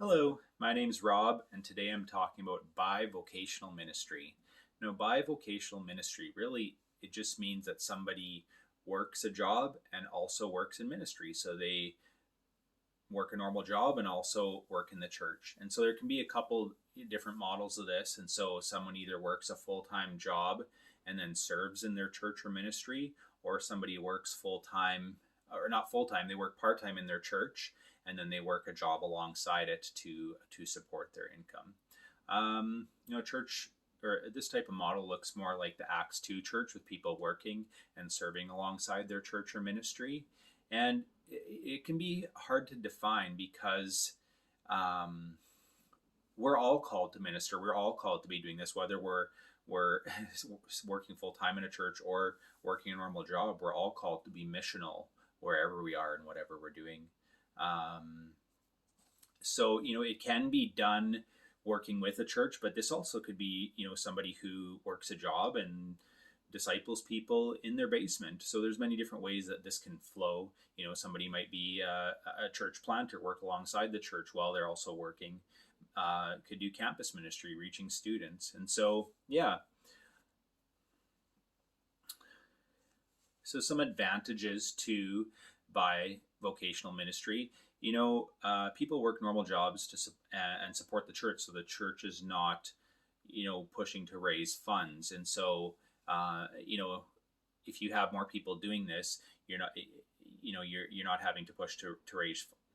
Hello, my name's Rob, and today I'm talking about bi-vocational ministry. Bi-vocational ministry really it just means that somebody works a job and also works in ministry. So they work a normal job and also work in the church. And so there can be a couple different models of this. And so someone either works a full-time job and then serves in their church or ministry, or somebody works full-time or not full-time, they work part-time in their church and then they work a job alongside it to support their income. Church or this type of model looks more like the Acts 2 church with people working and serving alongside their church or ministry. And it can be hard to define because um, we're all called to minister. We're all called to be doing this, whether we're working full time in a church or working a normal job. We're all called to be missional wherever we are and whatever we're doing. So it can be done working with a church, but this also could be somebody who works a job and disciples people in their basement. So there's many different ways that this can flow. Somebody might be a church planter, work alongside the church while they're also working. Could do campus ministry, reaching students. And so, yeah. So some advantages to bi-vocational ministry. People work normal jobs and support the church, so the church is not, pushing to raise funds. And so, if you have more people doing this, you're not having to push to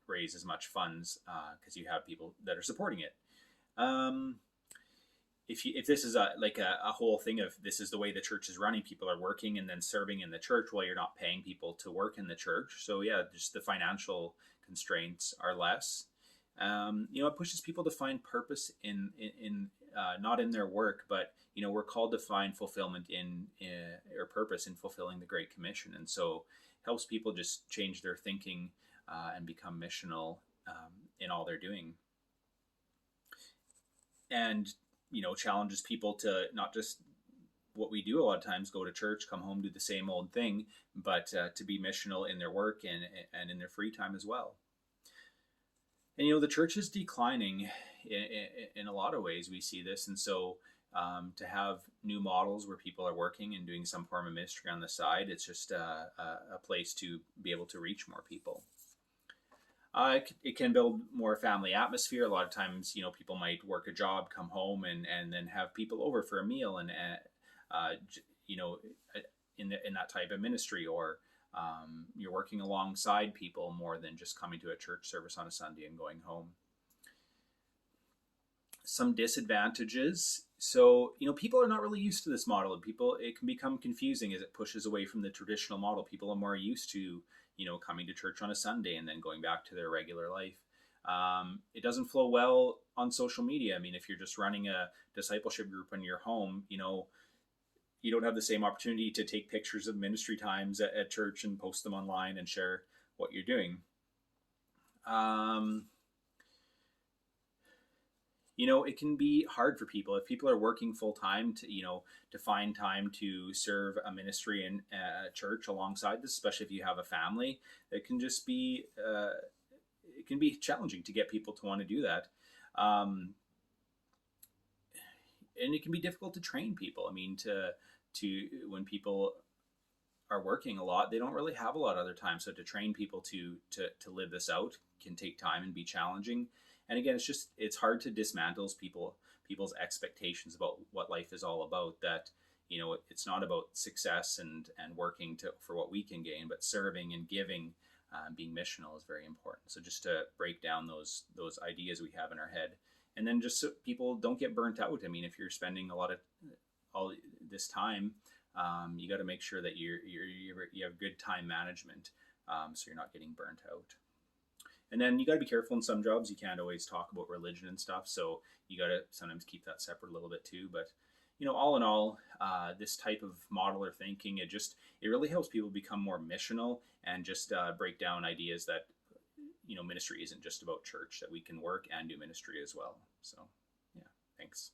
raise as much funds because you have people that are supporting it. If this is a whole thing of this is the way the church is running, people are working and then serving in the church while you're not paying people to work in the church. So yeah, just the financial constraints are less. It pushes people to find purpose in not in their work, but we're called to find fulfillment in or purpose in fulfilling the Great Commission, and so helps people just change their thinking and become missional in all they're doing, and challenges people to not just what we do a lot of times, go to church, come home, do the same old thing, but to be missional in their work and in their free time as well. And the church is declining in a lot of ways. We see this, and so to have new models where people are working and doing some form of ministry on the side, it's just a place to be able to reach more people. It can build more family atmosphere. A lot of times, people might work a job, come home, and then have people over for a meal, and in that type of ministry, or you're working alongside people more than just coming to a church service on a Sunday and going home. Some disadvantages. So, people are not really used to this model. It can become confusing as it pushes away from the traditional model. People are more used to, coming to church on a Sunday and then going back to their regular life. It doesn't flow well on social media. I mean, if you're just running a discipleship group in your home, you don't have the same opportunity to take pictures of ministry times at church and post them online and share what you're doing. It can be hard for people if people are working full time to find time to serve a ministry in a church alongside this, especially if you have a family. It can just be it can be challenging to get people to want to do that. And it can be difficult to train people. I mean, to when people are working a lot, they don't really have a lot of other time. So to train people to live this out can take time and be challenging. And again, it's hard to dismantle people's expectations about what life is all about. That it's not about success and working for what we can gain, but serving and giving, being missional is very important. So just to break down those ideas we have in our head, and then just so people don't get burnt out. I mean, if you're spending all this time, you got to make sure that you have good time management, so you're not getting burnt out. And then you got to be careful in some jobs. You can't always talk about religion and stuff, so you got to sometimes keep that separate a little bit too. But all in all, this type of model or thinking, it really helps people become more missional and just break down ideas that ministry isn't just about church, that we can work and do ministry as well. So yeah, thanks.